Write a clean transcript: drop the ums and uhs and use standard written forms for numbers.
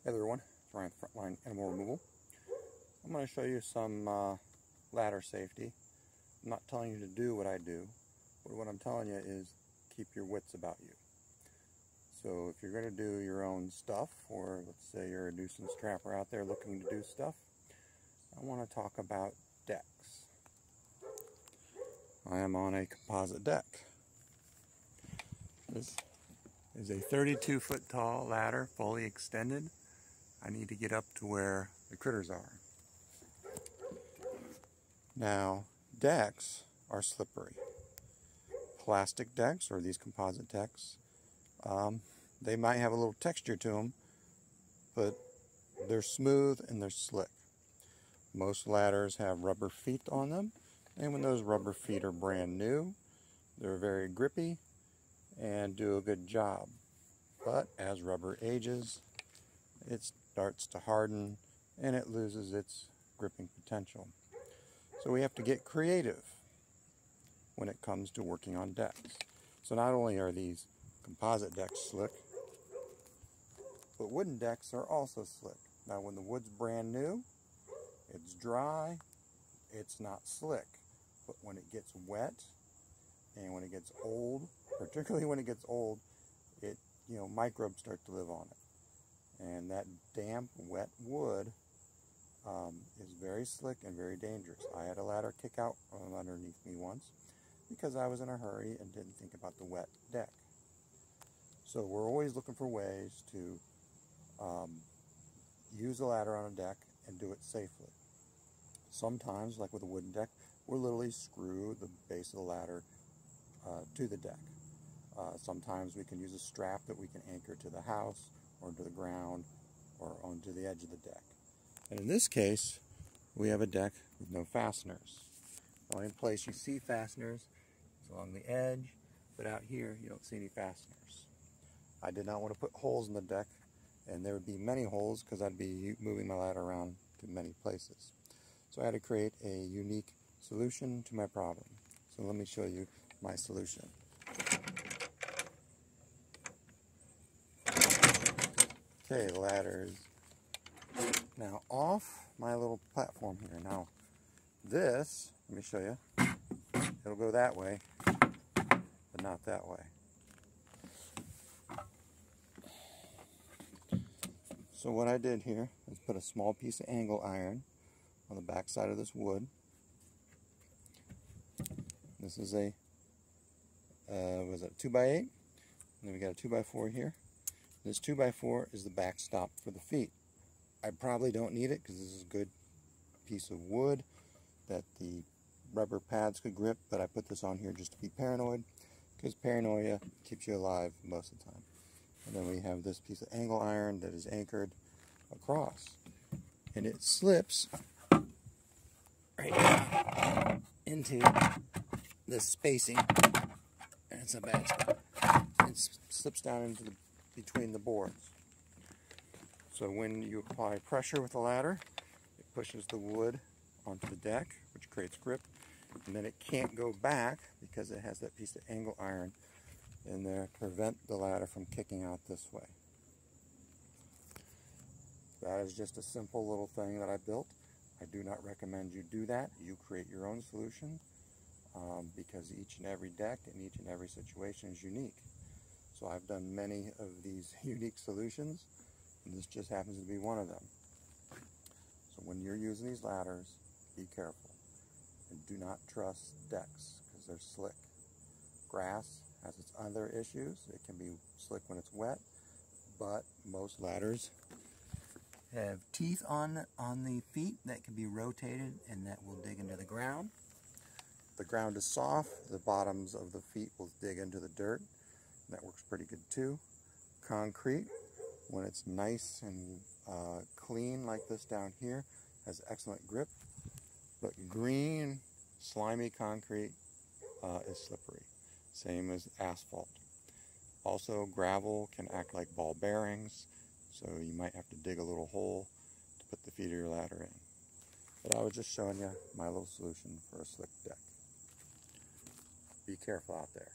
Hey everyone, it's Ryan with Frontline Animal Removal. I'm going to show you some ladder safety. I'm not telling you to do what I do, but what I'm telling you is keep your wits about you. So if you're going to do your own stuff, or let's say you're a nuisance trapper out there looking to do stuff, I want to talk about decks. I am on a composite deck. This is a 32-foot tall ladder, fully extended. I need to get up to where the critters are. Now, decks are slippery. Plastic decks, or these composite decks, they might have a little texture to them, but they're smooth and they're slick. Most ladders have rubber feet on them, and when those rubber feet are brand new, they're very grippy and do a good job. But as rubber ages, it starts to harden and it loses its gripping potential. So we have to get creative when it comes to working on decks. So not only are these composite decks slick, but wooden decks are also slick. Now when the wood's brand new, it's dry, it's not slick. But when it gets wet and when it gets old, particularly when it gets old, microbes start to live on it. And that damp, wet wood is very slick and very dangerous. I had a ladder kick out from underneath me once because I was in a hurry and didn't think about the wet deck. So we're always looking for ways to use a ladder on a deck and do it safely. Sometimes, like with a wooden deck, we'll literally screw the base of the ladder to the deck. Sometimes we can use a strap that we can anchor to the house or to the ground or onto the edge of the deck. And in this case, we have a deck with no fasteners. The only place you see fasteners is along the edge, but out here you don't see any fasteners. I did not want to put holes in the deck, and there would be many holes because I'd be moving my ladder around to many places. So I had to create a unique solution to my problem. So let me show you my solution. Okay, the ladder is now off my little platform here. Now this, let me show you, it'll go that way, but not that way. So what I did here is put a small piece of angle iron on the back side of this wood. This is a, was it a 2x8? And then we got a 2x4 here. This 2x4 is the backstop for the feet. I probably don't need it because this is a good piece of wood that the rubber pads could grip, but I put this on here just to be paranoid, because paranoia keeps you alive most of the time. And then we have this piece of angle iron that is anchored across, and it slips right down into this spacing, and it's a bad spot. It slips down into between the boards. So when you apply pressure with the ladder, it pushes the wood onto the deck, which creates grip, and then it can't go back because it has that piece of angle iron in there to prevent the ladder from kicking out this way. That is just a simple little thing that I built. I do not recommend you do that. You create your own solution because each and every deck and each and every situation is unique. So I've done many of these unique solutions, and this just happens to be one of them. So when you're using these ladders, be careful and do not trust decks because they're slick. Grass has its other issues. It can be slick when it's wet, but most ladders have teeth on the feet that can be rotated and that will dig into the ground. If the ground is soft, the bottoms of the feet will dig into the dirt. That works pretty good too. Concrete, when it's nice and clean like this down here, has excellent grip. But green, slimy concrete is slippery. Same as asphalt. Also, gravel can act like ball bearings, so you might have to dig a little hole to put the feet of your ladder in. But I was just showing you my little solution for a slick deck. Be careful out there.